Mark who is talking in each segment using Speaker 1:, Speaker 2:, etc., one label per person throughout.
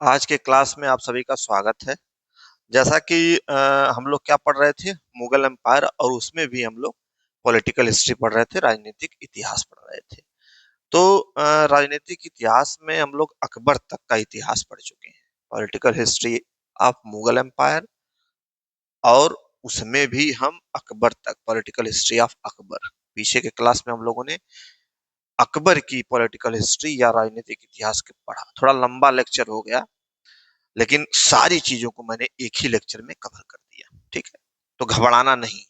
Speaker 1: आज के क्लास में आप सभी का स्वागत है। जैसा कि हम लोग क्या पढ़ रहे थे, मुगल एम्पायर, और उसमें भी हम लोग पॉलिटिकल हिस्ट्री पढ़ रहे थे, राजनीतिक इतिहास पढ़ रहे थे। तो राजनीतिक इतिहास में हम लोग अकबर तक का इतिहास पढ़ चुके हैं। Political history of Mughal empire, और उसमें भी हम अकबर तक, पॉलिटिकल हिस्ट्री ऑफ अकबर। पीछे के क्लास में हम लोगों ने अकबर की पॉलिटिकल हिस्ट्री या राजनीतिक इतिहास के पढ़ा। थोड़ा लंबा लेक्चर हो गया, लेकिन सारी चीजों को मैंने एक ही लेक्चर में कवर कर दिया। ठीक है, तो घबराना नहीं।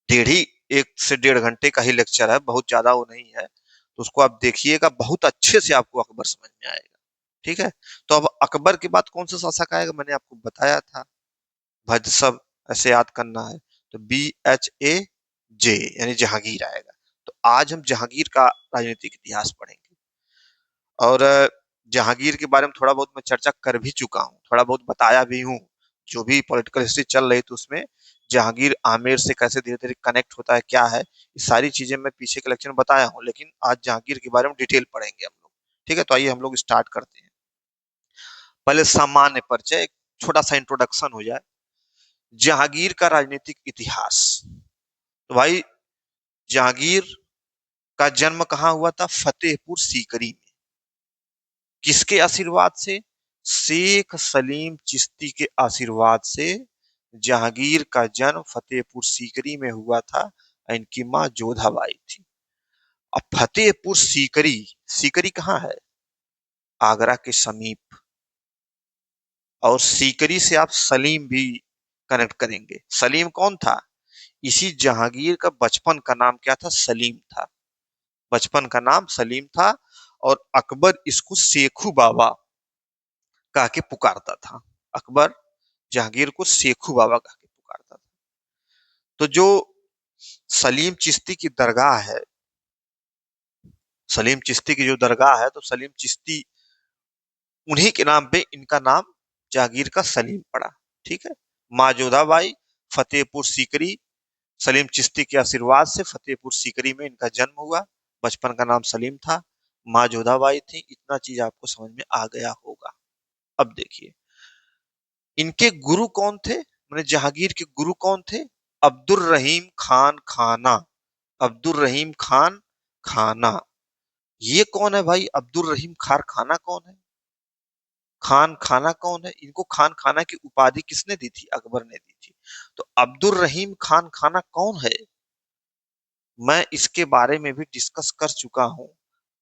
Speaker 1: डेढ़ ही 1 से 1.5 घंटे का ही लेक्चर है, बहुत ज्यादा वो नहीं है। तो उसको आप देखिएगा, बहुत अच्छे से आपको अकबर समझ में आएगा। ठीक है, तो अब अकबर के बाद कौन सा शासक आएगा, मैंने आपको बताया था। भज सब ऐसे याद करना है। तो BHAJ यानी जहांगीर आएगा। तो आज हम जहांगीर का राजनीतिक इतिहास पढ़ेंगे। और जहांगीर के बारे में थोड़ा बहुत मैं चर्चा कर भी चुका हूँ, थोड़ा बहुत बताया भी हूँ। जो भी पॉलिटिकल हिस्ट्री चल रही थी उसमें जहांगीर आमेर से कैसे धीरे धीरे कनेक्ट होता है, क्या है, ये सारी चीजें मैं पीछे के लेक्चर में बताया हूँ। लेकिन आज जहांगीर के बारे में डिटेल पढ़ेंगे हम लोग। ठीक है, तो आइए हम लोग स्टार्ट करते हैं। पहले सामान्य परिचय, एक छोटा सा इंट्रोडक्शन हो जाए। जहांगीर का राजनीतिक इतिहास। तो भाई, जहांगीर का जन्म कहाँ हुआ था? फतेहपुर सीकरी में। किसके आशीर्वाद से? शेख सलीम चिश्ती के आशीर्वाद से जहांगीर का जन्म फतेहपुर सीकरी में हुआ था। इनकी मां जोधाबाई थी। अब फतेहपुर सीकरी, सीकरी कहाँ है? आगरा के समीप। और सीकरी से आप सलीम भी कनेक्ट करेंगे। सलीम कौन था? इसी जहांगीर का बचपन का नाम क्या था? सलीम था। बचपन का नाम सलीम था। और अकबर इसको शेखू बाबा कह के पुकारता था। अकबर जहांगीर को शेखू बाबा कह के पुकारता था। तो जो सलीम चिश्ती की दरगाह है, सलीम चिश्ती की जो दरगाह है, तो सलीम चिश्ती, उन्हीं के नाम पे इनका नाम जहांगीर का सलीम पड़ा। ठीक है, माँ जोधाबाई, फतेहपुर सीकरी, सलीम चिश्ती के आशीर्वाद से फतेहपुर सीकरी में इनका जन्म हुआ। बचपन का नाम सलीम था। माँ जोधाबाई थी। इतना चीज आपको समझ में आ गया होगा। अब देखिए, इनके गुरु कौन थे, मैंने जहांगीर के गुरु कौन थे? अब्दुल रहीम खान खाना। अब्दुल रहीम खान खाना। ये कौन है भाई? अब्दुल रहीम खान खाना कौन है? खान खाना कौन है? इनको खान खाना की उपाधि किसने दी थी? अकबर ने दी थी। तो अब्दुल रहीम खान खाना कौन है? मैं इसके बारे में भी डिस्कस कर चुका हूं।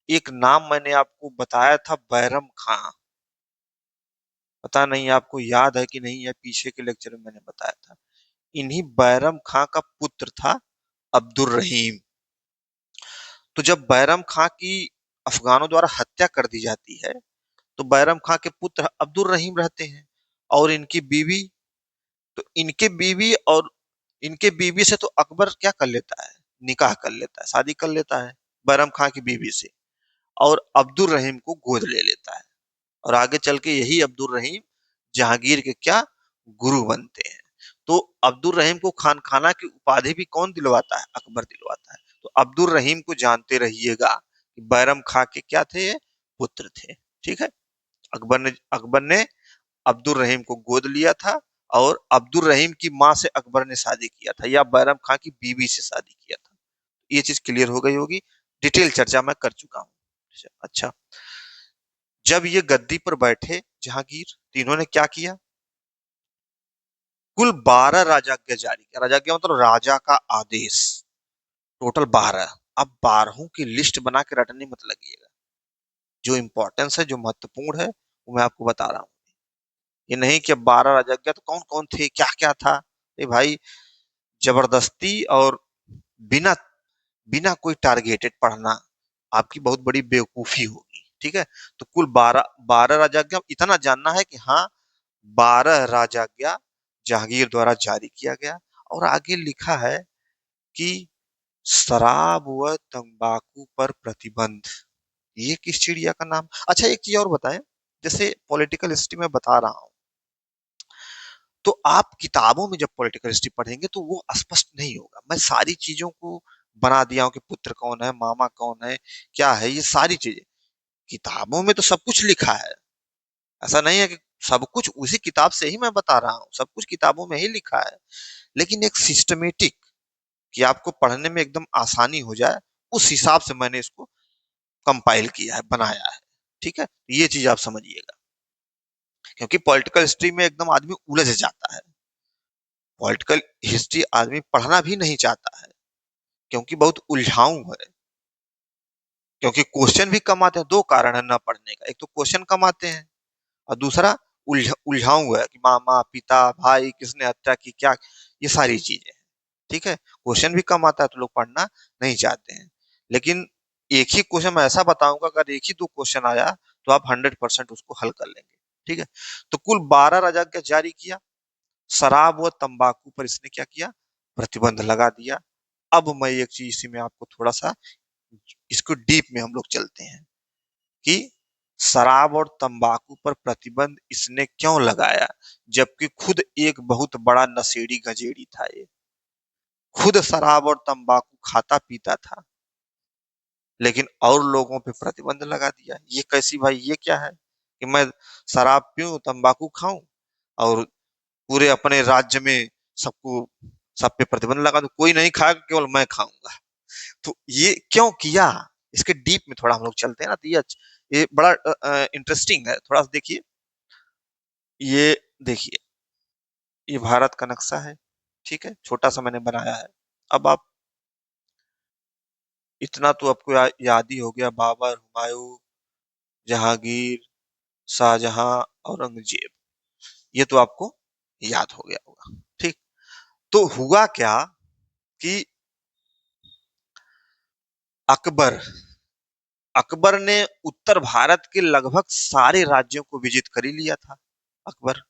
Speaker 1: एक नाम मैंने आपको बताया था, बैरम खां। पता नहीं आपको याद है कि नहीं है, पीछे के लेक्चर में मैंने बताया था। इन्हीं बैरम खां का पुत्र था अब्दुल रहीम। तो जब बैरम खां की अफगानों द्वारा हत्या कर दी जाती है, तो बैरम खां के पुत्र अब्दुल रहीम रहते हैं। और इनकी बीवी, तो इनके बीवी से तो अकबर क्या कर लेता है? निकाह कर लेता है, शादी कर लेता है बैरम खां की बीवी से। और अब्दुल रहीम को गोद ले लेता है। और आगे चल के यही अब्दुल रहीम जहांगीर के क्या गुरु बनते हैं। तो अब्दुल रहीम को खान खाना की उपाधि भी कौन दिलवाता है? अकबर दिलवाता है। तो अब्दुल रहीम को जानते रहिएगा कि बैरम खां के क्या थे? ये पुत्र थे। ठीक है, अकबर ने अब्दुल रहीम को गोद लिया था। और अब्दुल रहीम की मां से अकबर ने शादी किया था, या बैरम खां की बीवी से शादी किया था। ये चीज क्लियर हो गई होगी। डिटेल चर्चा मैं कर चुका हूँ। अच्छा, जब ये गद्दी पर बैठे जहांगीर, तो इन्होंने क्या किया? कुल 12 राजाज्ञा जारी किया। राजाज्ञा मतलब राजा का आदेश। टोटल 12। अब 12 की लिस्ट बना के रटने मत लगिएगा। जो इंपॉर्टेंस है, जो महत्वपूर्ण है, वो मैं आपको बता रहा हूँ। ये नहीं कि अब 12 राजाज्ञा तो कौन कौन थे, क्या क्या था। ए भाई, जबरदस्ती और बिना बिना कोई टारगेटेड पढ़ना आपकी बहुत बड़ी बेवकूफी होगी। ठीक है, तो कुल 12 राजाज्ञा इतना जानना है कि हाँ, 12 राजाज्ञा जहांगीर द्वारा जारी किया गया। और आगे लिखा है कि शराब व तंबाकू पर प्रतिबंध। ये किस चिड़िया का नाम? अच्छा, एक चीज और बताएं। जैसे पॉलिटिकल हिस्ट्री में बता रहा हूं, तो आप किताबों में जब पॉलिटिकल हिस्ट्री पढ़ेंगे तो वो स्पष्ट नहीं होगा। मैं सारी चीजों को बना दिया हूं कि पुत्र कौन है, मामा कौन है, क्या है, ये सारी चीजें किताबों में तो सब कुछ लिखा है। ऐसा नहीं है कि सब कुछ उसी किताब से ही मैं बता रहा हूँ, सब कुछ किताबों में ही लिखा है, लेकिन एक सिस्टमेटिक, कि आपको पढ़ने में एकदम आसानी हो जाए, उस हिसाब से मैंने इसको कंपाइल किया है, बनाया है। ठीक है, ये चीज आप समझिएगा, क्योंकि पॉलिटिकल हिस्ट्री में एकदम आदमी उलझ जाता है। पॉलिटिकल हिस्ट्री आदमी पढ़ना भी नहीं चाहता है, क्योंकि बहुत उलझाऊ है। क्योंकि क्वेश्चन भी कम आते हैं, दो कारण है न पढ़ने का, एक तो क्वेश्चन कम आते हैं, और दूसरा उलझाऊ है कि मामा पिता भाई किसने हत्या की, क्या, ये सारी चीजें। ठीक है, क्वेश्चन भी कम आता है तो लोग पढ़ना नहीं चाहते हैं। लेकिन एक ही क्वेश्चन मैं ऐसा बताऊंगा, अगर एक ही दो क्वेश्चन आया तो आप 100% उसको हल कर लेंगे। ठीक है, तो कुल 12 राजज्ञा जारी किया। शराब व तंबाकू पर इसने क्या किया, प्रतिबंध लगा दिया। अब मैं एक चीज इसी में आपको थोड़ा सा, इसको डीप में हम लोग चलते हैं कि शराब और तंबाकू पर प्रतिबंध इसने क्यों लगाया, जबकि खुद एक बहुत बड़ा नशेड़ी गजेड़ी था। ये खुद शराब और तंबाकू खाता पीता था, लेकिन और लोगों पे प्रतिबंध लगा दिया। ये कैसी भाई, ये क्या है कि मैं शराब पीऊं तंबाकू खाऊं और पूरे अपने राज्य में सबको, सब पे प्रतिबंध लगा दो, कोई नहीं खाएगा केवल मैं खाऊंगा। तो ये क्यों किया, इसके डीप में थोड़ा हम लोग चलते हैं ना, तो ये बड़ा इंटरेस्टिंग है, थोड़ा सा देखिए। ये देखिए, ये भारत का नक्शा है। ठीक है, छोटा सा मैंने बनाया है। अब आप इतना तो आपको याद ही हो गया, बाबर, हुमायूं, जहांगीर, शाहजहां, औरंगजेब, ये तो आपको याद हो गया होगा। ठीक, तो हुआ क्या कि अकबर अकबर ने उत्तर भारत के लगभग सारे राज्यों को विजित कर ही लिया था। अकबर,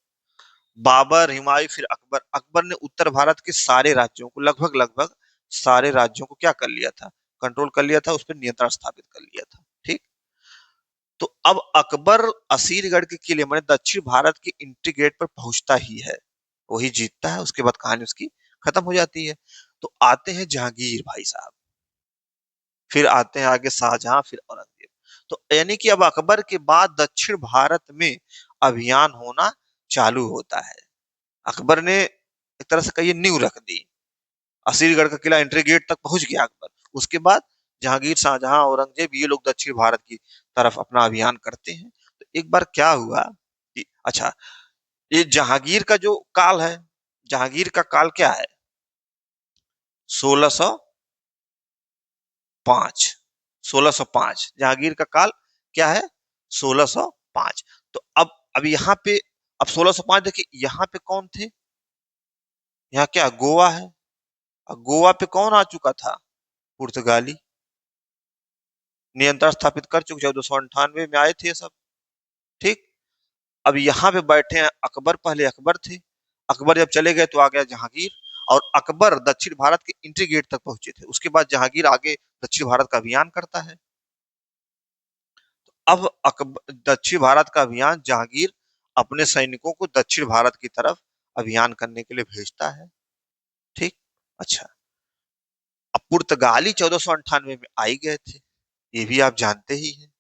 Speaker 1: बाबर, हुमायूं, फिर अकबर। अकबर ने उत्तर भारत के सारे राज्यों को, लगभग लगभग सारे राज्यों को क्या कर लिया था, कंट्रोल कर लिया था, उस पर नियंत्रण स्थापित कर लिया था। ठीक, तो अब अकबर असीरगढ़ के किले माने दक्षिण भारत के इंट्री गेट पर पहुंचता ही है, वही जीतता है, उसके बाद कहानी उसकी खत्म हो जाती है। तो आते हैं जहांगीर भाई साहब, फिर आते हैं आगे शाहजहां, फिर औरंगजेब। तो यानी कि अब अकबर के बाद दक्षिण भारत में अभियान होना चालू होता है। अकबर ने एक तरह से कहिए नींव रख दी, असीरगढ़ का किला एंट्री गेट तक पहुंच गया अकबर। उसके बाद जहांगीर, शाहजहां, औरंगजेब, ये लोग दक्षिण भारत की तरफ अपना अभियान करते हैं। तो एक बार क्या हुआ कि, अच्छा, ये जहांगीर का जो काल है, जहांगीर का काल क्या है, 1605। 1605 जहांगीर का काल क्या है, 1605। तो अब यहाँ पे, अब 1605 देखिए, यहाँ पे कौन थे, यहाँ क्या गोवा है, और गोवा पे कौन आ चुका था, पुर्तगाली, नियंत्रण स्थापित कर चुके, 1498 में आए थे ये सब। ठीक, अब यहाँ पे बैठे हैं अकबर, पहले अकबर थे, अकबर जब चले गए तो आ गया जहांगीर, और अकबर दक्षिण भारत के इंट्री गेट तक पहुंचे थे, उसके बाद जहांगीर आगे दक्षिण भारत का अभियान करता है। अब अकबर दक्षिण भारत का अभियान, जहांगीर अपने सैनिकों को दक्षिण भारत की तरफ अभियान करने के लिए भेजता है। ठीक, अच्छा, अब पुर्तगाली 1498 में आई गए थे, ये भी आप जानते ही हैं,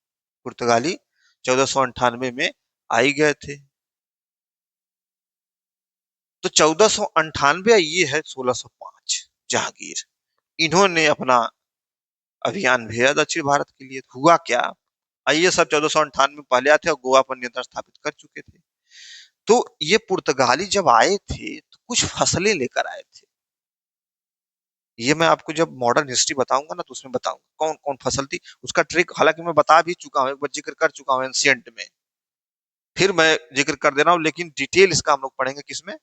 Speaker 1: पुर्तगाली 1498 में आई गए थे। तो 1498 ये है 1605, जहांगीर, इन्होंने अपना अभियान भेजा दक्षिण भारत के लिए। हुआ क्या, आइए, सब 1498 में पहले आए थे और गोवा पर नियंत्रण स्थापित कर चुके थे। तो ये पुर्तगाली जब आए थे तो कुछ फसलें लेकर आए थे। ये मैं आपको जब मॉडर्न हिस्ट्री बताऊंगा ना, तो उसमें बताऊंगा कौन कौन फसल थी, उसका ट्रिक हालांकि मैं बता भी चुका हूँ, एक बार जिक्र कर चुका हूँ एंशियंट में, फिर मैं जिक्र कर दे रहा हूँ, लेकिन डिटेल इसका हम लोग पढ़ेंगे किसमें,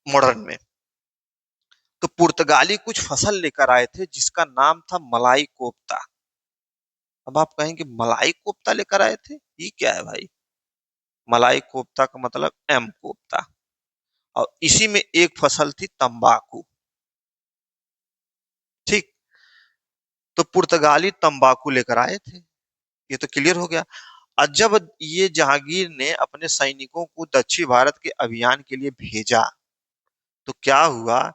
Speaker 1: मॉडर्न में। तो पुर्तगाली कुछ फसल लेकर आए थे जिसका नाम था मलाई कोफ्ता। अब आप कहेंगे मलाई कोफ्ता लेकर आए थे, ये क्या है भाई, मलाई कोफ्ता का मतलब एम कोफ्ता, और इसी में एक फसल थी तंबाकू। ठीक, तो पुर्तगाली तंबाकू लेकर आए थे, ये तो क्लियर हो गया। और जब ये जहांगीर ने अपने सैनिकों को दक्षिण भारत के अभियान के लिए भेजा, तो क्या हुआ,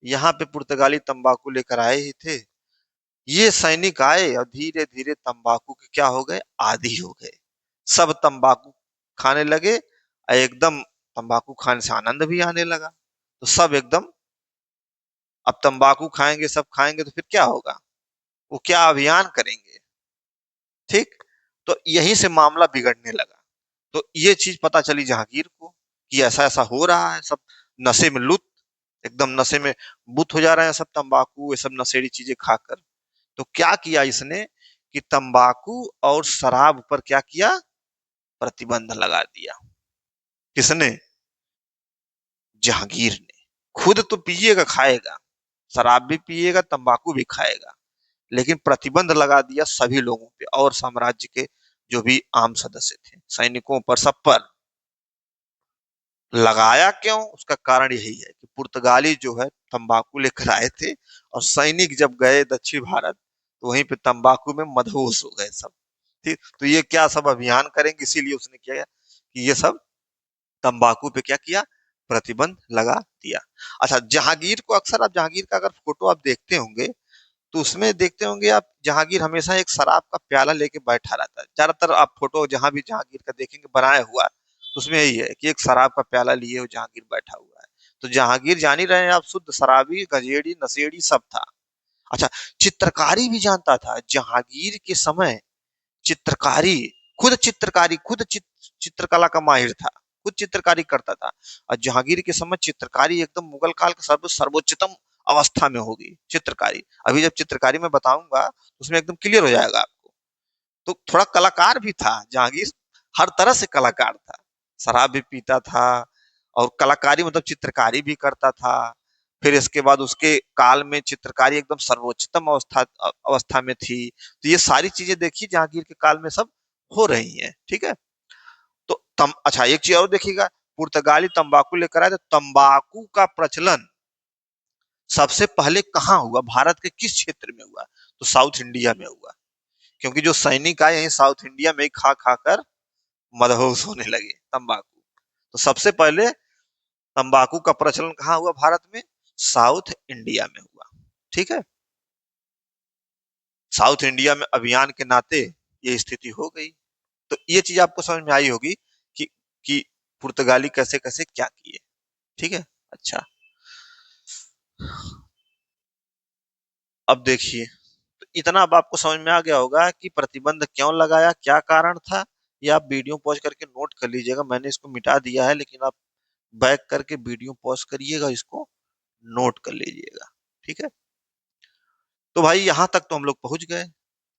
Speaker 1: यहाँ पे पुर्तगाली तंबाकू लेकर आए ही थे, ये सैनिक आए और धीरे धीरे तंबाकू के क्या हो गए, आदी हो गए। सब तंबाकू खाने लगे और एकदम तंबाकू खाने से आनंद भी आने लगा। तो सब एकदम, अब तंबाकू खाएंगे, सब खाएंगे तो फिर क्या होगा, वो क्या अभियान करेंगे। ठीक। तो यहीं से मामला बिगड़ने लगा। तो ये चीज पता चली जहांगीर को कि ऐसा ऐसा हो रहा है, सब नशे में लुत, एकदम नशे में बुत हो जा रहे हैं सब, तंबाकू ये सब नशेड़ी चीजें खाकर। तो क्या किया इसने कि तंबाकू और शराब पर क्या किया, प्रतिबंध लगा दिया। किसने? जहांगीर ने। खुद तो पिएगा, खाएगा, शराब भी पिएगा, तंबाकू भी खाएगा, लेकिन प्रतिबंध लगा दिया सभी लोगों पे और साम्राज्य के जो भी आम सदस्य थे, सैनिकों पर, सब पर लगाया। क्यों? उसका कारण यही है कि पुर्तगाली जो है तंबाकू लेकर आए थे, और सैनिक जब गए दक्षिण भारत तो वहीं पे तंबाकू में मदहोश हो गए सब। ठीक। तो ये क्या सब अभियान करेंगे, इसीलिए उसने किया कि ये सब तंबाकू पे क्या किया, प्रतिबंध लगा दिया। अच्छा, जहांगीर को अक्सर, आप जहांगीर का अगर फोटो आप देखते होंगे तो उसमें देखते होंगे आप, जहांगीर हमेशा एक शराब का प्याला लेके बैठा रहता है। ज्यादातर आप फोटो जहां भी जहांगीर का देखेंगे बनाया हुआ, तो उसमें यही है कि एक शराब का प्याला लिए हुए जहांगीर बैठा हुआ है। तो जहांगीर जान ही रहे हैं आप, शुद्ध शराबी, गजेड़ी, नशेड़ी सब था। अच्छा, चित्रकारी भी जानता था जहांगीर के समय। चित्रकारी, खुद चित्रकला का माहिर था, खुद चित्रकारी करता था। और जहांगीर के समय चित्रकारी एकदम मुगल काल के सर्वोच्चतम अवस्था में होगी चित्रकारी। अभी जब चित्रकारी में बताऊंगा उसमें एकदम क्लियर हो जाएगा आपको। तो थोड़ा कलाकार भी था जहांगीर, हर तरह से कलाकार था। शराब भी पीता था और कलाकारी मतलब चित्रकारी भी करता था। फिर इसके बाद उसके काल में चित्रकारी एकदम सर्वोच्चतम अवस्था में थी। तो ये सारी चीजें देखिए जहांगीर के काल में सब हो रही हैं। ठीक है। तो अच्छा, एक चीज और देखिएगा, पुर्तगाली तंबाकू लेकर आए तो तंबाकू का प्रचलन सबसे पहले कहाँ हुआ, भारत के किस क्षेत्र में हुआ? तो साउथ इंडिया में हुआ। क्योंकि जो सैनिक आए यहीं साउथ इंडिया में ही खा खा कर मदहोश होने लगे तंबाकू। तो सबसे पहले तंबाकू का प्रचलन कहाँ हुआ भारत में? साउथ इंडिया में हुआ। ठीक है। साउथ इंडिया में अभियान के नाते ये स्थिति हो गई। तो ये चीज आपको समझ में आई होगी कि कि पुर्तगाली कैसे कैसे क्या किए। ठीक है। अच्छा, अब देखिए, तो इतना अब आपको समझ में आ गया होगा कि प्रतिबंध क्यों लगाया, क्या कारण था। ये आप वीडियो पॉज करके नोट कर लीजिएगा, मैंने इसको मिटा दिया है, लेकिन आप बैक करके वीडियो पॉज करिएगा, इसको नोट कर लीजिएगा। ठीक है। तो भाई यहां तक तो हम लोग पहुंच गए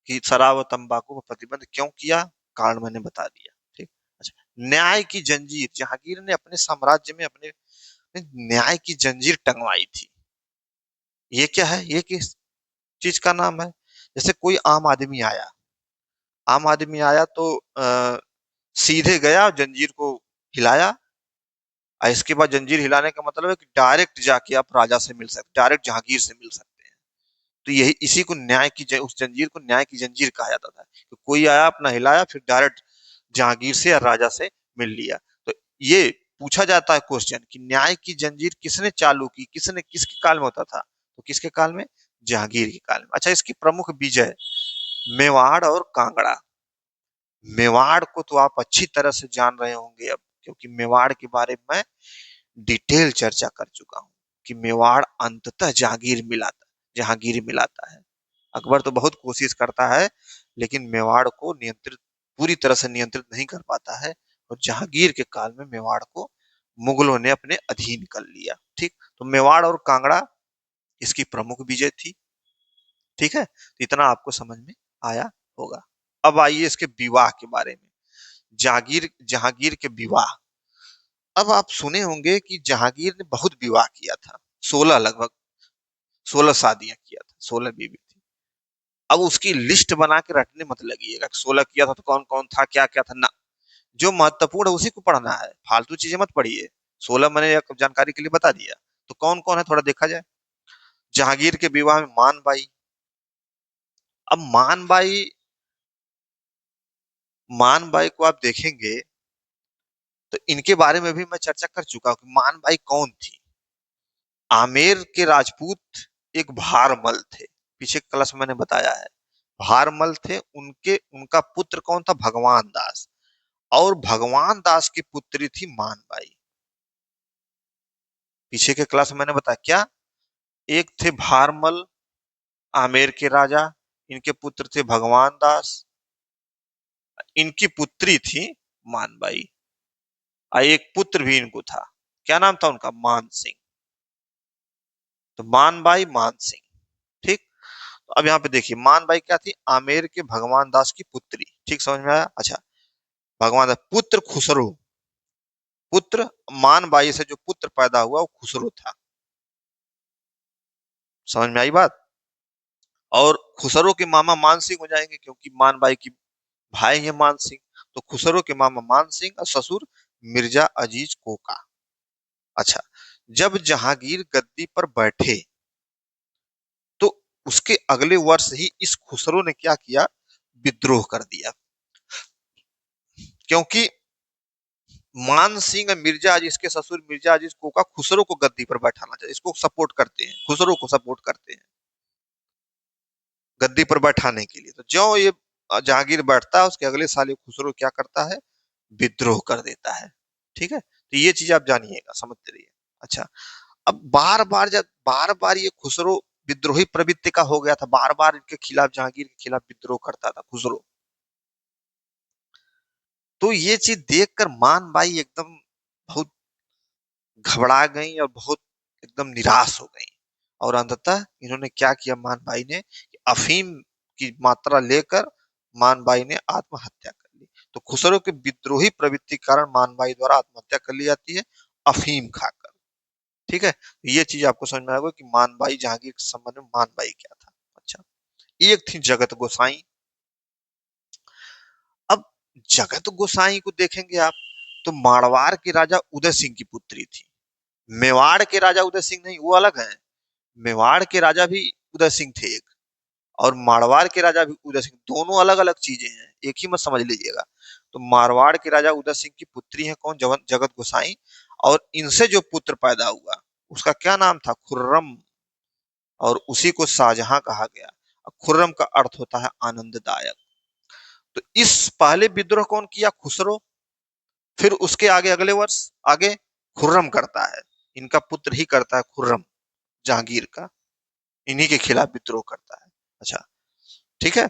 Speaker 1: कि शराब और तंबाकू पर प्रतिबंध क्यों किया, कारण मैंने बता दिया। ठीक। अच्छा, न्याय की जंजीर, जहांगीर ने अपने साम्राज्य में अपने न्याय की जंजीर टंगवाई थी। ये क्या है, ये किस चीज का नाम है? जैसे कोई आम आदमी आया तो सीधे गया जंजीर को हिलाया। और इसके बाद जंजीर हिलाने का मतलब है कि डायरेक्ट जाके आप राजा से मिल सकते, डायरेक्ट जहांगीर से मिल सकते हैं। तो यही, इसी को न्याय की उस जंजीर को न्याय की जंजीर कहा जाता था। तो कोई आया, अपना हिलाया, फिर डायरेक्ट जहांगीर से या राजा से मिल लिया। तो ये पूछा जाता है क्वेश्चन कि न्याय की जंजीर किसने चालू की, किसने, किसके काल में होता था? तो किसके काल में? जहांगीर के काल में। अच्छा, इसकी प्रमुख विजय मेवाड़ और कांगड़ा। मेवाड़ को तो आप अच्छी तरह से जान रहे होंगे अब, क्योंकि मेवाड़ के बारे में मैं डिटेल चर्चा कर चुका हूं कि मेवाड़ अंततः जहांगीर मिलाता है। अकबर तो बहुत कोशिश करता है, लेकिन मेवाड़ को नियंत्रित, पूरी तरह से नियंत्रित नहीं कर पाता है। और जहांगीर के काल में मेवाड़ को मुगलों ने अपने अधीन कर लिया। ठीक। तो मेवाड़ और कांगड़ा इसकी प्रमुख विजय थी। ठीक है। तो इतना आपको समझ में आया होगा। अब आइए इसके विवाह के बारे में। जहांगीर जहांगीर के विवाह। अब आप सुने होंगे कि जहांगीर ने बहुत विवाह किया था, 16, लगभग 16 शादियां किया था, 16 बीवी थी। अब उसकी लिस्ट बना के रटने मत लगिएगा कि 16 किया था तो कौन कौन था, क्या क्या था ना। जो महत्वपूर्ण है उसी को पढ़ना है, फालतू चीजें मत पढ़िए। 16 मैंने एक जानकारी के लिए बता दिया। तो कौन कौन है थोड़ा देखा जाए। जहांगीर के विवाह में मानबाई। अब मानबाई को आप देखेंगे तो इनके बारे में भी मैं चर्चा कर चुका हूं कि मानबाई कौन थी। आमेर के राजपूत एक भारमल थे, पीछे क्लास में मैंने बताया है। भारमल थे, उनके उनका पुत्र कौन था? भगवान दास। और भगवान दास की पुत्री थी मानबाई। पीछे के क्लास में मैंने बताया क्या, एक थे भारमल आमेर के राजा, इनके पुत्र थे भगवान दास, इनकी पुत्री थी मानबाई, और एक पुत्र भी इनको था। क्या नाम था उनका? मान सिंह। तो मानबाई मान सिंह। ठीक। तो अब यहाँ पे देखिए, मानबाई क्या थी? आमेर के भगवान दास की पुत्री। ठीक, समझ में आया? अच्छा, भगवान दास पुत्र खुसरो, पुत्र मानबाई से जो पुत्र पैदा हुआ वो खुसरो था। समझ में आई बात? और खुसरो के मामा मान सिंह हो जाएंगे, क्योंकि मानबाई की भाई है मान सिंह। तो खुसरो के मामा मान सिंह और ससुर मिर्जा अजीज कोका। अच्छा, जब जहांगीर गद्दी पर बैठे तो उसके अगले वर्ष ही इस खुसरो ने क्या किया? विद्रोह कर दिया। क्योंकि मान सिंह और मिर्जा अजीज, इसके ससुर मिर्जा अजीज कोका खुसरो को गद्दी पर बैठाना चाहिए, इसको सपोर्ट करते हैं, खुसरो को सपोर्ट करते हैं गद्दी पर बैठाने के लिए। तो जो ये जहांगीर बैठता है उसके अगले साल ये खुसरो क्या करता है? विद्रोह कर देता है। ठीक है, तो ये चीज आप जानिएगा, समझते रहिए। अच्छा, अब बार बार जब बार बार ये खुसरो विद्रोही प्रवृत्ति का हो गया था, बार बार इनके खिलाफ, जहांगीर के खिलाफ विद्रोह करता था खुसरो। तो ये चीज देखकर मानबाई एकदम बहुत घबरा गई और बहुत एकदम निराश हो गई। और अंततः इन्होंने क्या किया, मानबाई ने, कि अफीम की मात्रा लेकर मानबाई ने आत्महत्या कर ली। तो खुसरो के विद्रोही प्रवृत्ति के कारण मानबाई द्वारा आत्महत्या कर ली जाती है, अफीम खाकर। ठीक है, ये चीज आपको समझ में आएगा कि मानबाई, जहांगीर के संबंध में मानबाई क्या था। अच्छा, एक थी जगत गोसाई। अब जगत गोसाई को देखेंगे आप, तो मारवाड़ के राजा उदय सिंह की पुत्री थी। मेवाड़ के राजा उदय सिंह नहीं, वो अलग है। मेवाड़ के राजा भी उदय सिंह थे एक, और मारवाड़ के राजा भी उदय सिंह, दोनों अलग अलग चीजें हैं, एक ही मत समझ लीजिएगा। तो मारवाड़ के राजा उदय सिंह की पुत्री है कौन? जगत गोसाई। और इनसे जो पुत्र पैदा हुआ उसका क्या नाम था? खुर्रम। और उसी को शाहजहां कहा गया। खुर्रम का अर्थ होता है आनंददायक। तो इस पहले विद्रोह कौन किया? खुसरो। फिर उसके आगे अगले वर्ष आगे खुर्रम करता है, इनका पुत्र ही करता है खुर्रम, जहांगीर का, इन्हीं के खिलाफ विद्रोह करता है। अच्छा, ठीक है।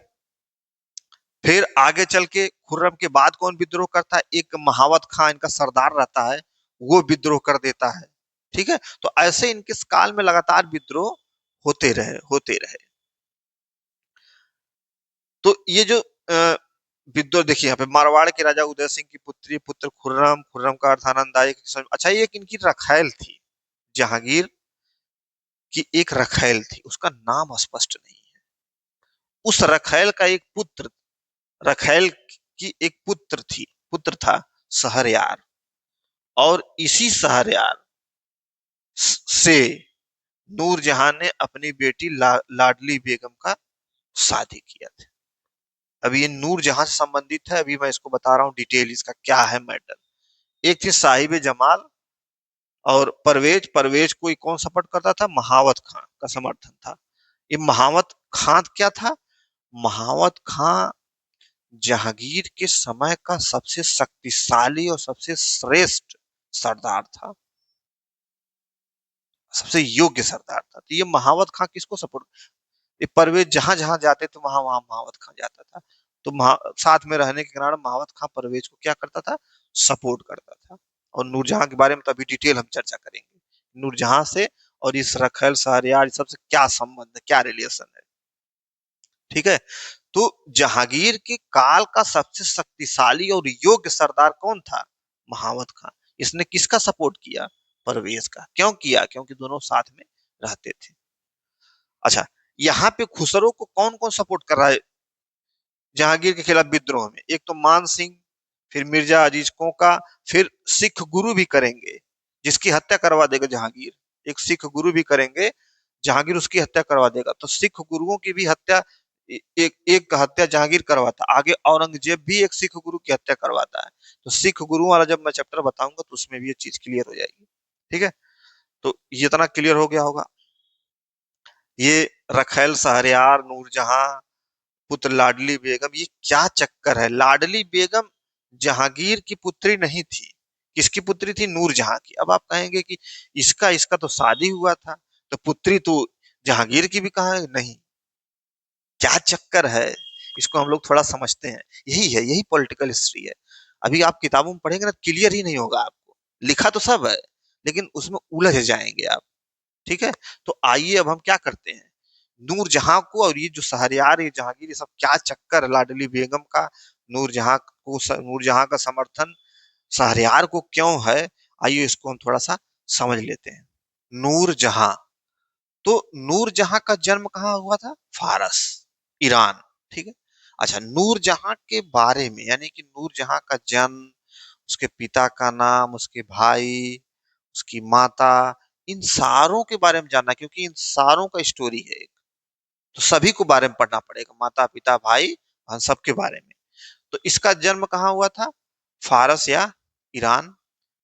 Speaker 1: फिर आगे चल के खुर्रम के बाद कौन विद्रोह करता है? एक महावत खां इनका सरदार रहता है, वो विद्रोह कर देता है। ठीक है, तो ऐसे इनके काल में लगातार विद्रोह होते रहे। तो ये जो विद्रोह देखिए यहाँ पे, मारवाड़ के राजा उदय सिंह की पुत्री, पुत्र खुर्रम, खुर्रम का अर्थ आनंददायक। अच्छा, ये एक इनकी रखैल थी, जहांगीर की एक रखैल थी, उसका नाम स्पष्ट नहीं है। उस रखैल का एक पुत्र, रखैल की एक पुत्र था शहरयार। और इसी शहरयार से नूरजहां ने अपनी बेटी लाडली बेगम का शादी किया था। अभी ये नूरजहां से संबंधित है, अभी मैं इसको बता रहा हूँ डिटेल, इसका क्या है मैटर। एक थी साहिब जमाल और परवेज। परवेज को कौन सपोर्ट करता था? महावत खां का समर्थन था। ये महावत खां क्या था? महावत खां जहांगीर के समय का सबसे शक्तिशाली और सबसे श्रेष्ठ सरदार था, सबसे योग्य सरदार था। तो ये महावत खां किसको सपोर्ट, ये परवेज जहां जहां जाते तो वहां वहां महावत खां जाता था। तो साथ में रहने के कारण महावत खां परवेज को क्या करता था? सपोर्ट करता था। और नूरजहां के बारे में तो अभी डिटेल हम चर्चा करेंगे, नूरजहां से और इस रखैल शहरयार सबसे क्या संबंध है, क्या रिलेशन है। ठीक है, तो जहांगीर के काल का सबसे शक्तिशाली और योग्य सरदार कौन था? महावत खां। इसने किसका सपोर्ट किया? परवेज का। क्यों किया? क्योंकि दोनों साथ में रहते थे। अच्छा, यहाँ पे खुसरो को कौन कौन सपोर्ट कर रहा है जहांगीर के खिलाफ विद्रोह में? एक तो मान सिंह, फिर मिर्जा अजीज कोका, फिर सिख गुरु भी करेंगे, जिसकी हत्या करवा देगा जहांगीर। एक सिख गुरु भी करेंगे, जहांगीर उसकी हत्या करवा देगा। तो सिख गुरुओं की भी हत्या, एक एक हत्या जहांगीर करवाता, आगे औरंगजेब भी एक सिख गुरु की हत्या करवाता है। तो सिख गुरु वाला जब मैं चैप्टर बताऊंगा तो उसमें भी ये चीज क्लियर हो जाएगी। ठीक है, तो ये इतना क्लियर हो गया होगा। ये रखैल शहरयार, नूरजहां, पुत्र लाडली बेगम, ये क्या चक्कर है? लाडली बेगम जहांगीर की पुत्री नहीं थी। किसकी पुत्री थी? नूरजहां की। अब आप कहेंगे कि इसका इसका तो शादी हुआ था, तो पुत्री तो जहांगीर की भी कहाँ है? नहीं। क्या चक्कर है, इसको हम लोग थोड़ा समझते हैं। यही है, यही पॉलिटिकल हिस्ट्री है। अभी आप किताबों में पढ़ेंगे ना, क्लियर ही नहीं होगा आपको। लिखा तो सब है, लेकिन उसमें उलझ जाएंगे आप। ठीक है। तो आइए अब हम क्या करते हैं, नूरजहां को और ये जो शहरयार, ये जहांगीर, ये सब क्या चक्कर, लाडली बेगम का नूरजहां का समर्थन शहरयार को क्यों है, आइए इसको हम थोड़ा सा समझ लेते हैं। नूरजहां, तो नूरजहां का जन्म कहाँ हुआ था? फारस, ईरान। ठीक है। अच्छा, नूरजहां के बारे में, यानी कि नूरजहां का जन्म, उसके पिता का नाम, उसके भाई, उसकी माता, इन सारों के बारे में जानना, क्योंकि इन सारों का स्टोरी है एक, तो सभी को बारे में पढ़ना पड़ेगा, माता पिता भाई बहन सबके बारे में। तो इसका जन्म कहाँ हुआ था? फारस या ईरान।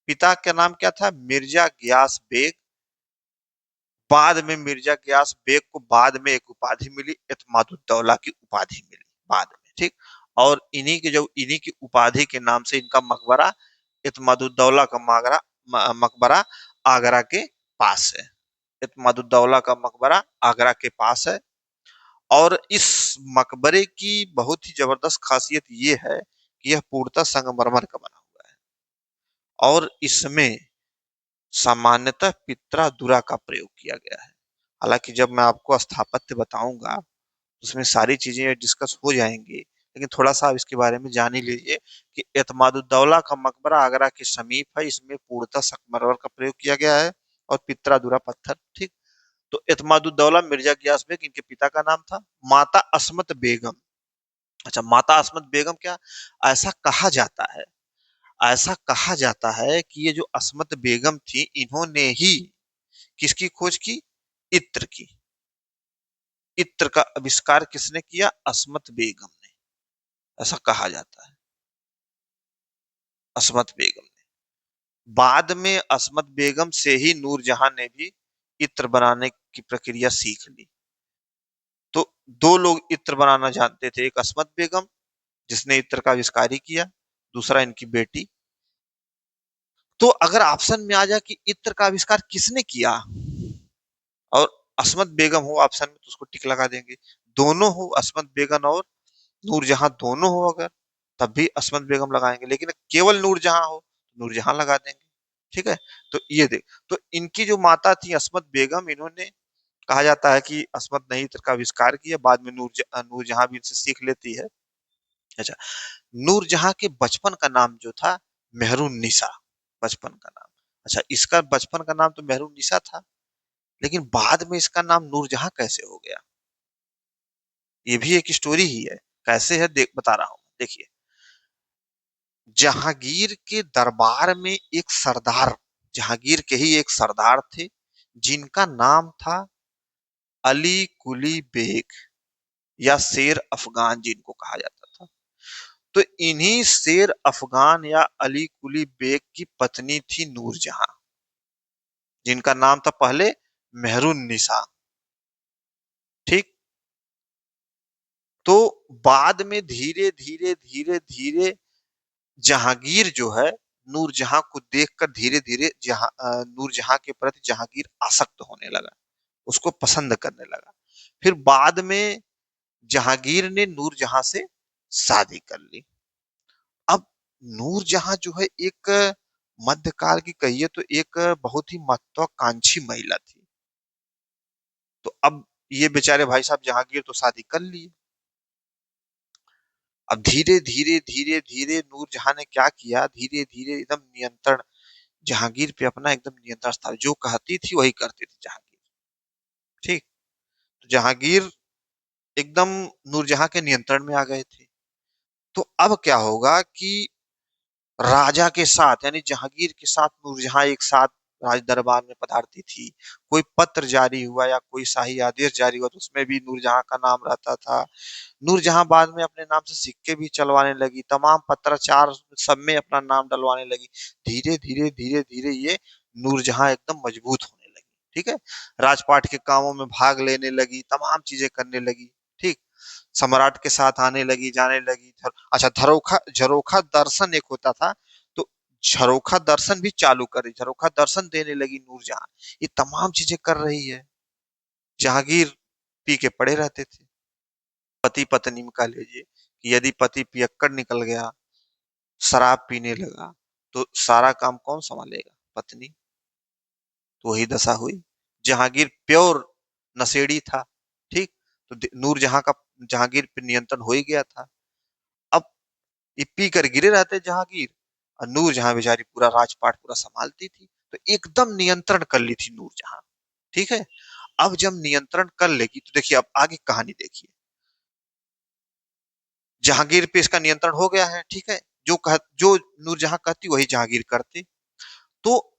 Speaker 1: पिता का नाम क्या था? मिर्जा गियास बेग। बाद में मिर्जा गियास बेग को बाद में एक उपाधि मिली, एतमादुद्दौला की उपाधि मिली बाद में। ठीक। और इन्हीं की उपाधि के नाम से इनका मकबरा, एतमादुद्दौला का मकबरा आगरा के पास है। एतमादुद्दौला का मकबरा आगरा के पास है। और इस मकबरे की बहुत ही जबरदस्त खासियत ये है कि यह पूर्णतः संगमरमर का बना हुआ है, और इसमें सामान्यतः पित्रा का प्रयोग किया गया है। हालांकि जब मैं आपको स्थापत्य बताऊंगा, उसमें सारी चीजें डिस्कस हो जाएंगी, लेकिन थोड़ा सा आप इसके बारे में जान ही लीजिए कि एतमादुद्दौला का मकबरा आगरा के समीप है। इसमें पूर्णतः संगमरमर का प्रयोग किया गया है और पित्रा पत्थर। ठीक। तो एतमादुद्दौला मिर्जा गियास बेग इनके पिता का नाम था। माता अस्मत बेगम। अच्छा, माता अस्मत बेगम क्या, ऐसा कहा जाता है, ऐसा कहा जाता है कि ये जो अस्मत बेगम थी, इन्होंने ही किसकी खोज की? इत्र की। इत्र का आविष्कार किसने किया? अस्मत बेगम ने, ऐसा कहा जाता है, अस्मत बेगम ने। बाद में अस्मत बेगम से ही नूरजहां ने भी इत्र बनाने की प्रक्रिया सीख ली। तो दो लोग इत्र बनाना जानते थे, एक अस्मत बेगम जिसने इत्र का आविष्कार ही किया, दूसरा इनकी बेटी। तो अगर ऑप्शन में आ जाए कि इत्र का आविष्कार किसने किया और अस्मत बेगम हो ऑप्शन में, तो उसको टिक लगा देंगे। दोनों हो, अस्मत बेगम और नूरजहां दोनों हो अगर, तब भी अस्मत बेगम लगाएंगे, लेकिन केवल नूरजहां हो, नूरजहां लगा देंगे। ठीक है। तो ये देख, तो इनकी जो माता थी अस्मत बेगम, इन्होंने, कहा जाता है कि अस्मत ने इत्र का आविष्कार किया, बाद में नूरजहां भी इनसे सीख लेती है। अच्छा, नूरजहां के बचपन का नाम जो था, मेहरुन्निसा, बचपन का नाम। अच्छा, इसका बचपन का नाम तो मेहरुन्निसा था, लेकिन बाद में इसका नाम नूरजहां कैसे हो गया? ये भी एक स्टोरी ही है। कैसे है, देख बता रहा हूं, देखिए। जहांगीर के दरबार में एक सरदार, जहांगीर के ही एक सरदार थे, जिनका नाम था अली कुली बेग, या शेर अफगान जिनको कहा जाता था। तो इन्हीं शेर अफगान या अली कुली बेग की पत्नी थी नूरजहां, जिनका नाम था पहले मेहरुन्निसा। ठीक। तो बाद में धीरे धीरे धीरे धीरे जहांगीर जो है, नूरजहां को देखकर धीरे धीरे नूरजहां के प्रति जहांगीर आसक्त होने लगा, उसको पसंद करने लगा। फिर बाद में जहांगीर ने नूरजहां से शादी कर ली। अब नूरजहां जो है एक मध्यकाल की कहिए तो एक बहुत ही महत्वाकांक्षी महिला थी। तो अब ये बेचारे भाई साहब जहांगीर तो शादी कर लिए। अब धीरे धीरे धीरे धीरे नूरजहां ने क्या किया, धीरे धीरे एकदम नियंत्रण, जहांगीर पे अपना एकदम नियंत्रण था, जो कहती थी वही करती थी जहांगीर। ठीक। तो जहांगीर एकदम नूरजहां के नियंत्रण में आ गए थे। तो अब क्या होगा कि राजा के साथ, यानी जहांगीर के साथ नूरजहां एक साथ राज दरबार में पधारती थी। कोई पत्र जारी हुआ या कोई शाही आदेश जारी हुआ, तो उसमें भी नूरजहां का नाम रहता था। नूरजहां बाद में अपने नाम से सिक्के भी चलवाने लगी, तमाम पत्राचार सब में अपना नाम डलवाने लगी। धीरे धीरे धीरे धीरे ये नूरजहां एकदम मजबूत होने लगी। ठीक है। राजपाट के कामों में भाग लेने लगी, तमाम चीजें करने लगी। ठीक। सम्राट के साथ आने लगी, जाने लगी। अच्छा, झरोखा झरोखा दर्शन एक होता था, तो झरोखा दर्शन भी चालू करी, झरोखा दर्शन देने लगी नूरजहां। ये तमाम चीजें कर रही है। जहांगीर पी के पड़े रहते थे। पति पत्नी में कह लीजिए कि यदि पति पियक्कड़ निकल गया, शराब पीने लगा, तो सारा काम कौन संभालेगा? पत्नी। तो वही दशा हुई। जहांगीर प्योर नशेड़ी था, ठीक। तो नूरजहां का जहांगीर पे नियंत्रण हो ही गया था। अब ये पी कर गिरे रहते जहांगीर, और नूरजहां बेचारी पूरा राजपाट पूरा संभालती थी, तो एकदम नियंत्रण कर ली थी नूरजहां। ठीक है। अब जब नियंत्रण कर लेगी तो देखिए, अब आगे कहानी देखिए। जहांगीर पे इसका नियंत्रण हो गया है, ठीक है। जो नूरजहां कहती वही जहांगीर करती। तो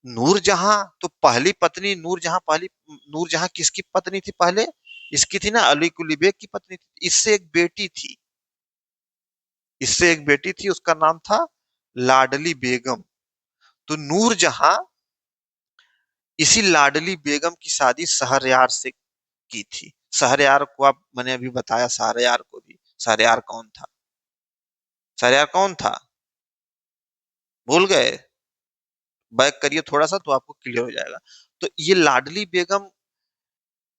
Speaker 1: नूरजहां तो पहली पत्नी, नूरजहां किसकी पत्नी थी पहले? इसकी थी ना, अली कुली बेग की पत्नी थी। इससे एक बेटी थी, उसका नाम था लाडली बेगम। तो नूरजहां इसी लाडली बेगम की शादी शहरयार से की थी। शहरयार को आप, मैंने अभी बताया शहरयार को भी। शहरयार कौन था? शहरयार कौन था? भूल गए? बैक करिए थोड़ा सा तो आपको क्लियर हो जाएगा। तो ये लाडली बेगम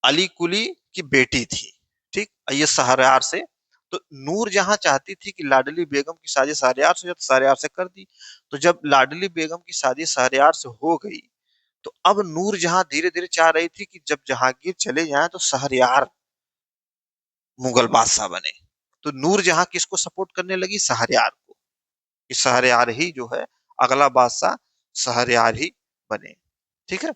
Speaker 1: अली कुली की बेटी थी, ठीक। ये शहरयार से। तो नूरजहां चाहती थी कि लाडली बेगम की शादी शहरयार से हो जाए, तो शहरयार से कर दी। तो जब लाडली बेगम की शादी शहरयार से हो गई, तो अब नूरजहां धीरे धीरे चाह रही थी कि जब जहांगीर चले जाएं तो शहरयार मुगल बादशाह बने। तो नूरजहां किसको सपोर्ट करने लगी? शहरयार को, कि शहरयार ही जो है अगला बादशाह, शहरयार ही बने। ठीक है।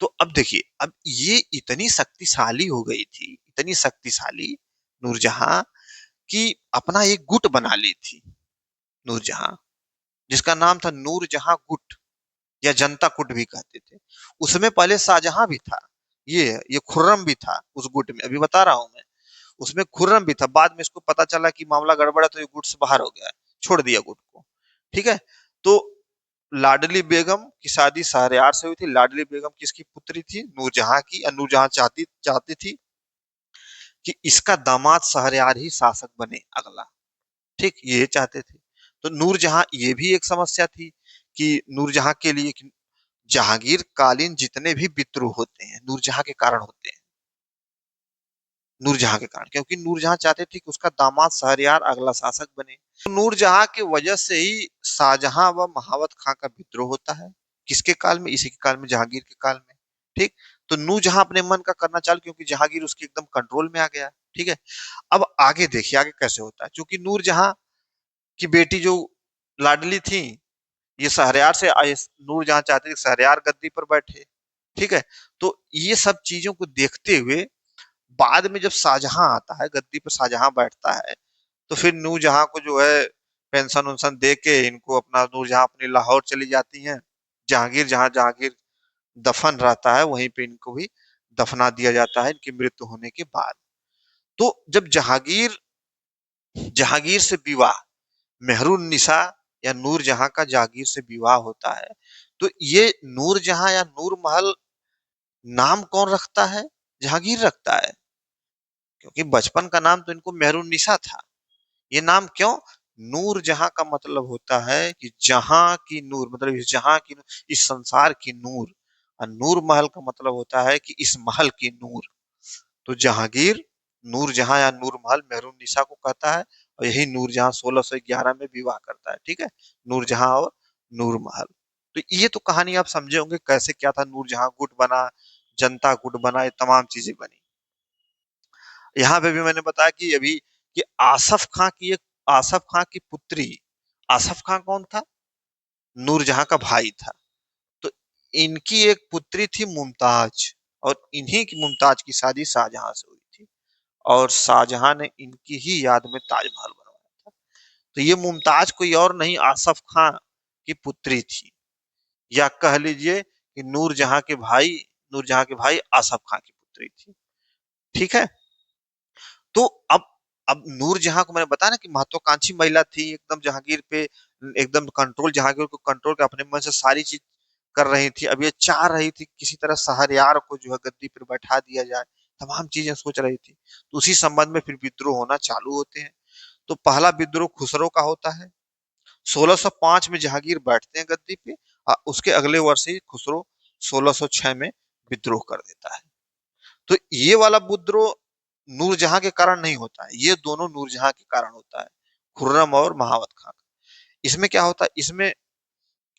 Speaker 1: तो अब देखिए, अब ये इतनी शक्तिशाली हो गई थी, इतनी शक्तिशाली नूरजहां, कि अपना एक गुट बना ली थी नूरजहां, जिसका नाम था नूरजहां गुट, या जनता गुट भी कहते थे। उसमें पहले शाहजहां भी था, ये खुर्रम भी था उस गुट में, अभी बता रहा हूं मैं। उसमें खुर्रम भी था, बाद में इसको पता चला कि मामला गड़बड़ है, तो ये गुट से बाहर हो गया है, छोड़ दिया गुट को। ठीक है। तो लाडली बेगम की शादी शहरयार से हुई थी। लाडली बेगम किसकी पुत्री थी? नूरजहां की। और नूरजहां चाहती चाहती थी कि इसका दामाद शहरयार ही शासक बने अगला, ठीक, ये चाहते थे। तो नूरजहां, ये भी एक समस्या थी कि नूरजहां के लिए कि जहांगीर कालीन जितने भी विद्रोह होते हैं नूरजहां के कारण होते हैं, नूरजहां के कारण, क्योंकि नूरजहां चाहते थे कि उसका दामाद शहरयार अगला शासक बने। तो नूरजहां की वजह से ही शाहजहां व महावत खां का विद्रोह होता है। किसके काल में? इसी के काल में, जहांगीर के काल में। ठीक। तो नूरजहां अपने मन का करना चालू, क्योंकि जहांगीर उसके एकदम कंट्रोल में आ गया। ठीक है। अब आगे देखिए, आगे कैसे होता है। क्योंकि नूरजहां की बेटी जो लाडली थी, ये शहरयार से आए, नूरजहां चाहते थे शहरयार गद्दी पर बैठे। ठीक है। तो ये सब चीजों को देखते हुए बाद में जब शाहजहां आता है गद्दी पर, शाहजहां बैठता है, तो फिर नूरजहां को जो है पेंशन उन्शन दे के इनको अपना, नूरजहां अपनी लाहौर चली जाती हैं। जहांगीर, जहां जहांगीर दफन रहता है वहीं पे इनको भी दफना दिया जाता है इनकी मृत्यु होने के बाद। तो जब जहांगीर जहांगीर से विवाह, मेहरुन निसा या नूरजहां का जहांगीर से विवाह होता है, तो ये नूरजहां या नूर महल नाम कौन रखता है? जहांगीर रखता है, क्योंकि बचपन का नाम तो इनको मेहरुन निसा था। ये नाम क्यों? नूर जहां का मतलब होता है कि जहां की नूर, मतलब इस जहां की नूर, इस संसार की नूर। और नूर महल का मतलब होता है कि इस महल की नूर। तो जहांगीर नूर जहां या नूर महल मेहरून निसा को कहता है, और यही नूर जहां 1611 में विवाह करता है। ठीक है। नूर जहां और नूर महल। तो ये तो कहानी आप समझे होंगे कैसे क्या था, नूर जहां गुट बना, जनता गुट बना, ये तमाम चीजें बनी। यहाँ पे भी मैंने बताया कि अभी कि आसफ खां की पुत्री, आसफ खां कौन था? नूरजहां का भाई था। तो इनकी एक पुत्री थी मुमताज, और इन्हीं की, मुमताज की शादी शाहजहां से हुई थी। और शाहजहां ने इनकी ही याद में ताजमहल बनवाया था। तो ये मुमताज कोई और नहीं, आसफ खां की पुत्री थी, या कह लीजिए कि नूरजहां के भाई आसफ खां की पुत्री थी। ठीक है। तो अब नूरजहां को मैंने बताया ना कि महत्वाकांक्षी महिला थी, एकदम जहांगीर पे एकदम कंट्रोल, जहांगीर को कंट्रोल कर अपने मन से सारी चीज कर रही थी। अब ये चाह रही थी किसी तरह शहरयार को जो है गद्दी पर बैठा दिया जाए, तमाम चीजें सोच रही थी। तो उसी संबंध में फिर विद्रोह होना चालू होते हैं। तो पहला विद्रोह खुसरो का होता है। 1605 में जहांगीर बैठते हैं गद्दी पे। उसके अगले वर्ष ही खुसरो 1606 में विद्रोह कर देता है। तो ये वाला विद्रोह नूरजहां के कारण नहीं होता है, ये दोनों नूरजहां के कारण होता है, खुर्रम और महावत खां का। इसमें क्या होता है, इसमें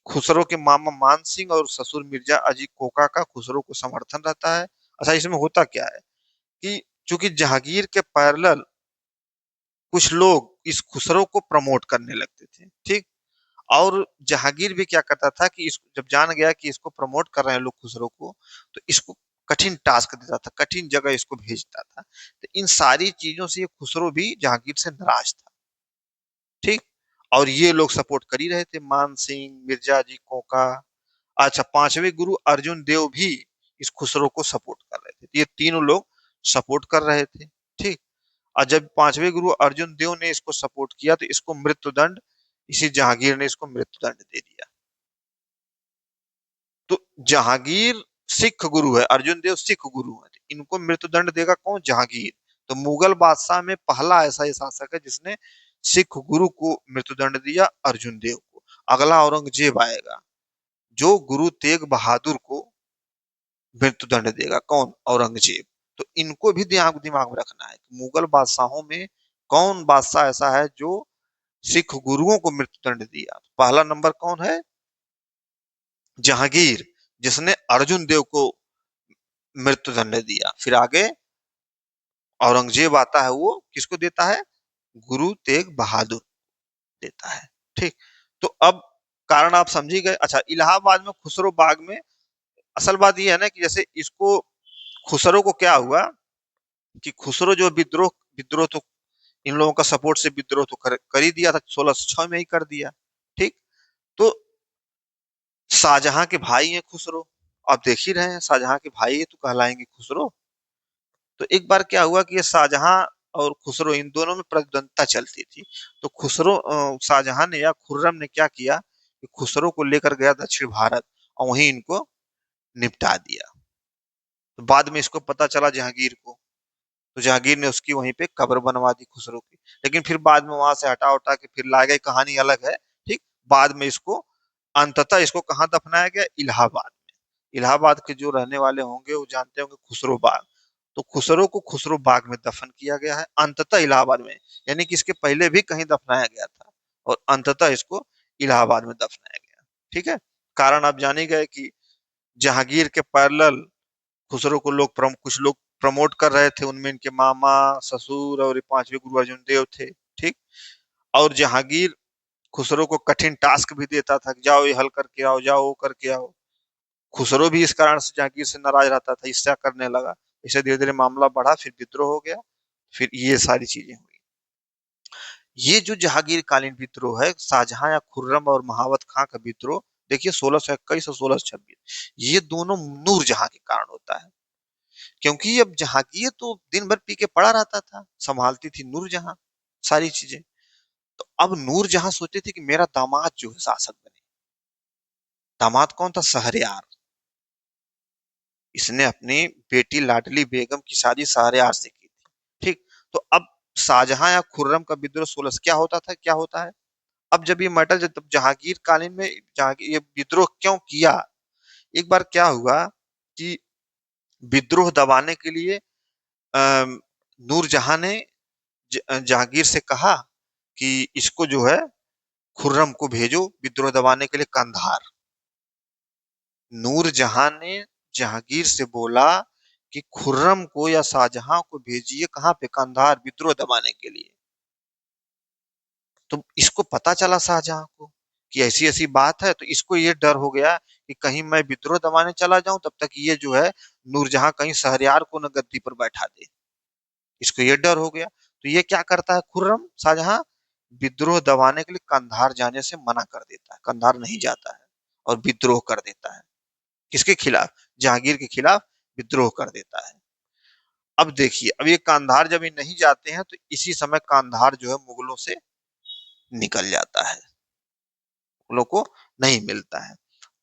Speaker 1: खुसरो के मामा मान सिंह और ससुर मिर्जा अजी कोका का खुसरो को समर्थन रहता है। अच्छा, इसमें होता क्या है कि चूंकि जहांगीर के पैरेलल कुछ लोग इस खुसरो को प्रमोट करने लगते थे, ठीक। और जहांगीर भी क्या करता था कि इसको जब जान गया कि इसको प्रमोट कर रहे हैं लोग खुसरो को, तो इसको कठिन टास्क देता था, कठिन जगह इसको भेजता था। तो इन सारी चीजों से ये खुसरो भी जहांगीर से नाराज था, ठीक। और ये लोग सपोर्ट कर ही रहे थे, मान सिंह, मिर्जा जी कोका। अच्छा, पांचवें गुरु अर्जुन देव भी इस खुसरो को सपोर्ट कर रहे थे। ये तीनों लोग सपोर्ट कर रहे थे, ठीक। और जब पांचवें गुरु अर्जुन देव ने इसको सपोर्ट किया तो इसको मृत्युदंड, इसी जहांगीर ने इसको मृत्युदंड दे दिया। तो जहांगीर सिख गुरु है, अर्जुन देव सिख गुरु है, इनको मृत्युदंड देगा कौन? जहांगीर। तो मुगल बादशाह में पहला ऐसा ही शासक है जिसने सिख गुरु को मृत्युदंड दिया, अर्जुन देव को। अगला औरंगजेब आएगा जो गुरु तेग बहादुर को मृत्युदंड देगा, कौन? औरंगजेब। तो इनको भी दिमाग दिमाग में रखना है कि मुगल बादशाहों में कौन बादशाह ऐसा है जो सिख गुरुओं को मृत्युदंड दिया। पहला नंबर कौन है? जहांगीर, जिसने अर्जुन देव को मृत्युदंड दिया। फिर आगे औरंगजेब आता है, वो किसको देता है? गुरु तेग बहादुर देता है, ठीक। तो अब कारण आप समझी गए। अच्छा, इलाहाबाद में खुसरो बाग में असल बात यह है ना कि जैसे इसको खुसरो को क्या हुआ कि खुसरो जो विद्रोह विद्रोह तो इन लोगों का सपोर्ट से विद्रोह तो कर ही दिया था, 1606 में ही कर दिया, ठीक। तो शाहजहां के भाई हैं खुसरो, आप देख ही रहे हैं, शाहजहां के भाई है तो कहलाएंगे खुसरो। तो एक बार क्या हुआ कि ये शाहजहां और खुसरो इन दोनों में प्रतिद्वंदता चलती थी। तो खुसरो शाहजहां ने या खुर्रम ने क्या किया कि खुसरो को लेकर गया दक्षिण भारत और वहीं इनको निपटा दिया। तो बाद में इसको पता चला जहांगीर को, तो जहांगीर ने उसकी वहीं पे कब्र बनवा दी खुसरो की। लेकिन फिर बाद में वहां से हटा उठा के फिर ला गई, कहानी अलग है, ठीक। बाद में इसको अंततः इसको कहाँ दफनाया गया? इलाहाबाद में। इलाहाबाद के जो रहने वाले होंगे वो जानते होंगे खुसरो बाग। तो खुसरो को खुसरो बाग में दफन किया गया है अंततः इलाहाबाद में। यानी कि इसके पहले भी कहीं दफनाया गया था और अंततः इसको इलाहाबाद में दफनाया गया, ठीक है। कारण आप जान ही गए कि जहांगीर के पैरेलल खुसरो को कुछ लोग प्रमोट कर रहे थे, उनमें इनके मामा, ससुर और ये पांचवें गुरु अर्जुन देव थे, ठीक। और जहांगीर खुसरो को कठिन टास्क भी देता था कि जाओ ये हल करके आओ, जाओ वो करके आओ। खुसरो भी इस कारण से जहांगीर से नाराज रहता था, ईर्ष्या करने लगा। इसे धीरे धीरे मामला बढ़ा, फिर विद्रोह हो गया, फिर ये सारी चीजें हुई। ये जो जहांगीर कालीन विद्रोह है, शाहजहां या खुर्रम और महावत खां का विद्रोह, देखिए 1621 और 1626, ये दोनों नूरजहां के कारण होता है। क्योंकि अब जहांगीर तो दिन भर पी के पड़ा रहता था, संभालती थी नूरजहां सारी चीजें। तो अब नूरजहां सोचती थी कि मेरा दामाद जो है शासक बने। दामाद कौन था? शहरयार। इसने अपनी बेटी लाडली बेगम की शादी शहरयार से की थी, ठीक। तो अब शाहजहां या खुर्रम का विद्रोह 16 क्या होता था, क्या होता है? अब जब ये मैटर, जब जहांगीर कालीन में जहांगीर ये विद्रोह क्यों किया? एक बार क्या हुआ कि विद्रोह दबाने के लिए नूरजहां ने जहांगीर से कहा कि इसको जो है खुर्रम को भेजो विद्रोह दबाने के लिए कंधार। नूरजहां ने जहांगीर से बोला कि खुर्रम को या शाहजहां को भेजिए, कहां पे? कंधार, विद्रोह दबाने के लिए। तो इसको पता चला शाहजहां को कि ऐसी ऐसी बात है, तो इसको ये डर हो गया कि कहीं मैं विद्रोह दबाने चला जाऊं तब तक ये जो है नूरजहां कहीं शहरयार को न गद्दी पर बैठा दे। इसको ये डर हो गया। तो ये क्या करता है खुर्रम, शाहजहां? विद्रोह दबाने के लिए कंधार जाने से मना कर देता है, कंधार नहीं जाता है और विद्रोह कर देता है। किसके खिलाफ? जहांगीर के खिलाफ विद्रोह कर देता है। अब देखिए, अब ये कांधार जब ये नहीं जाते हैं तो इसी समय कांधार जो है मुगलों से निकल जाता है, मुगलों को नहीं मिलता है।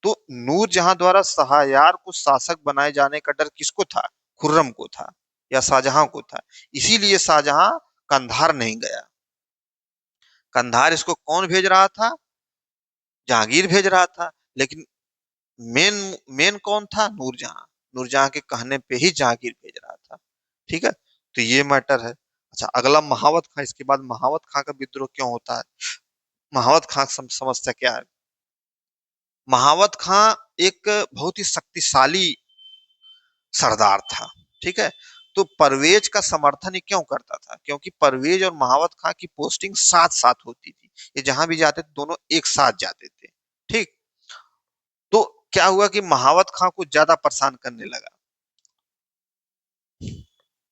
Speaker 1: तो नूरजहां द्वारा शाहयार को शासक बनाए जाने का डर किसको था? खुर्रम को था। या शाहजहां को था। इसीलिए शाहजहां कंधार नहीं गया। कंधार इसको कौन भेज रहा था? जहांगीर भेज रहा था। लेकिन मेन मेन कौन था? नूरजहां। नूरजहां के कहने पे ही जहांगीर भेज रहा था। ठीक है, तो ये मैटर है। अच्छा, अगला महावत खां। इसके बाद महावत खां का विद्रोह क्यों होता है? महावत खां समस्या क्या है? महावत खां एक बहुत ही शक्तिशाली सरदार था। ठीक है, तो परवेज का समर्थन ही क्यों करता था? क्योंकि परवेज और महावत खां की पोस्टिंग साथ साथ होती थी। ये जहां भी जाते थे दोनों एक साथ जाते थे। ठीक, तो क्या हुआ कि महावत खां को ज्यादा परेशान करने लगा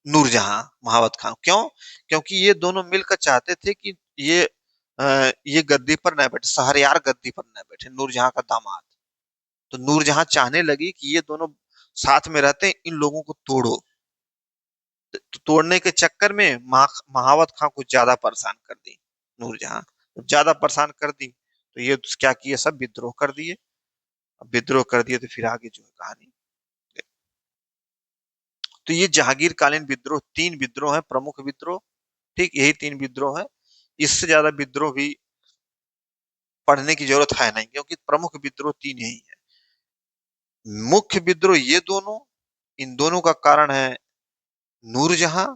Speaker 1: नूरजहां महावत खां। क्यों? क्योंकि ये दोनों मिलकर चाहते थे कि ये गद्दी पर न बैठे, शहरयार गद्दी पर न बैठे, नूरजहां का दामाद। तो नूरजहां चाहने लगी कि ये दोनों साथ में रहते हैं, इन लोगों को तोड़ो। तो तोड़ने के चक्कर में महावत खां को ज्यादा परेशान कर दी नूरजहां। ज्यादा परेशान कर दी तो ये क्या किए, सब विद्रोह कर दिए। अब विद्रोह कर दिए तो फिर आगे जो है कहानी। तो ये जहांगीर कालीन विद्रोह, तीन विद्रोह है, प्रमुख विद्रोह। ठीक, यही तीन विद्रोह है। इससे ज्यादा विद्रोह भी पढ़ने की जरूरत है नहीं, क्योंकि प्रमुख विद्रोह तीन यही है। मुख्य विद्रोह ये दोनों, इन दोनों का कारण है नूरजहां।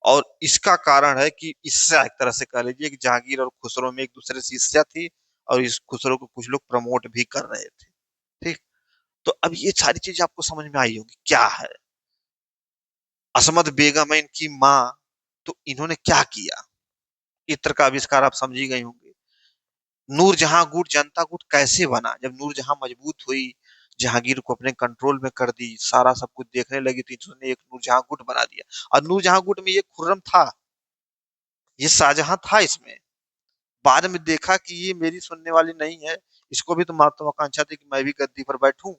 Speaker 1: और इसका कारण है कि ईर्ष्या, एक तरह से कह लीजिए कि जहांगीर और खुसरो में एक दूसरे से ईर्ष्या थी, और इस खुसरो को कुछ लोग प्रमोट भी कर रहे थे। ठीक, तो अब ये सारी चीजें आपको समझ में आई होगी क्या है। असमत बेगम है इनकी माँ, तो इन्होंने क्या किया? इत्र का आविष्कार आप समझ ही गए होंगे। नूरजहां गुट, जनता गुट कैसे बना? जब नूरजहां मजबूत हुई, जहांगीर को अपने कंट्रोल में कर दी, सारा सब कुछ देखने लगी, तो इन्होंने एक नूरजहां गुट बना दिया। और नूरजहां गुट में ये खुर्रम था, ये शाहजहां था इसमें। बाद में देखा कि ये मेरी सुनने वाली नहीं है, इसको भी तो महत्वाकांक्षा थी कि मैं भी गद्दी पर बैठूं।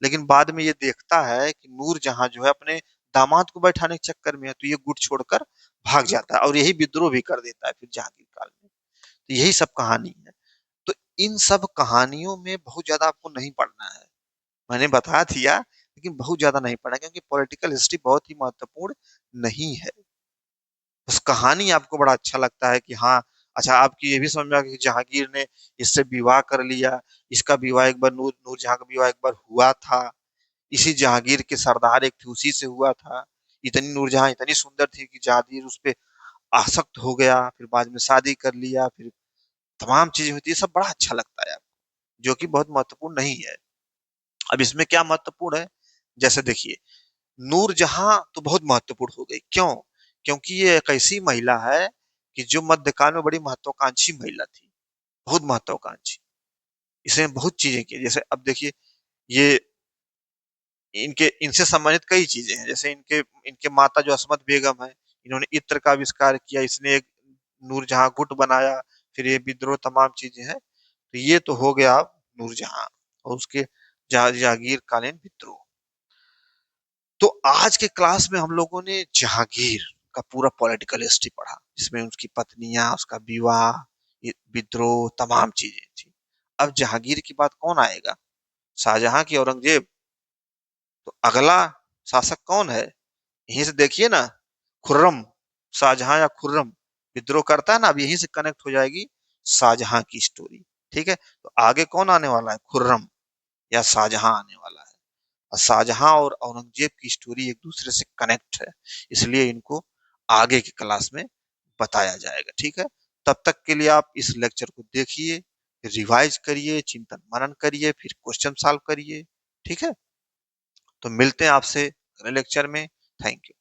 Speaker 1: लेकिन बाद में ये देखता है कि नूरजहां जो है अपने दामाद को बैठाने के चक्कर में है, तो ये गुट छोड़कर भाग जाता है और यही विद्रोह भी कर देता है फिर जहांगीर काल में। तो यही सब कहानी है। तो इन सब कहानियों में बहुत ज्यादा आपको नहीं पढ़ना है, मैंने बता दिया, लेकिन बहुत ज्यादा नहीं पढ़ना, क्योंकि पॉलिटिकल हिस्ट्री बहुत ही महत्वपूर्ण नहीं है। बस कहानी आपको बड़ा अच्छा लगता है कि हाँ, अच्छा आपकी ये भी समझ में आ गया कि जहांगीर ने इससे विवाह कर लिया, इसका विवाह एक बार नूरजहां का विवाह एक बार हुआ था, इसी जहांगीर के सरदार एक थे उसी से हुआ था। इतनी नूरजहां इतनी सुंदर थी कि जहांगीर उस पे आसक्त हो गया, फिर बाद में शादी कर लिया, फिर तमाम चीजें होती है, सब बड़ा अच्छा लगता है आपको, जो कि बहुत महत्वपूर्ण नहीं है। अब इसमें क्या महत्वपूर्ण है? जैसे देखिए, नूरजहां तो बहुत महत्वपूर्ण हो गई। क्यों? क्योंकि ये एक ऐसी महिला है कि जो मध्यकाल में बड़ी महत्वाकांक्षी महिला थी, बहुत महत्वाकांक्षी। इसने बहुत चीजें की। जैसे अब देखिए, ये इनके इनसे संबंधित कई चीजें हैं। जैसे इनके इनके माता जो असमत बेगम है, इन्होंने इत्र का आविष्कार किया, इसने एक नूरजहां गुट बनाया, फिर ये विद्रोह, तमाम चीजें हैं। तो ये तो हो गया नूरजहां और उसके जहांगीर कालीन विद्रोह। तो आज के क्लास में हम लोगों ने जहांगीर का पूरा पॉलिटिकल हिस्ट्री पढ़ा, जिसमें उसकी पत्नियां, उसका विवाह, विद्रोह, तमाम चीजें थी। अब जहांगीर की बात कौन आएगा? शाहजहां की औरंगजेब। तो अगला शासक कौन है? यहीं से देखिए ना, खुर्रम। शाहजहां या खुर्रम विद्रोह करता है ना, अब यहीं से कनेक्ट हो जाएगी शाहजहां की स्टोरी। ठीक है, तो आगे कौन आने वाला है? खुर्रम या शाहजहां आने वाला है। और शाहजहां और औरंगजेब की स्टोरी एक दूसरे से कनेक्ट है, इसलिए इनको आगे की क्लास में बताया जाएगा। ठीक है, तब तक के लिए आप इस लेक्चर को देखिए, रिवाइज करिए, चिंतन मनन करिए, फिर क्वेश्चन सॉल्व करिए। ठीक है, तो मिलते हैं आपसे अगले लेक्चर में। Thank you.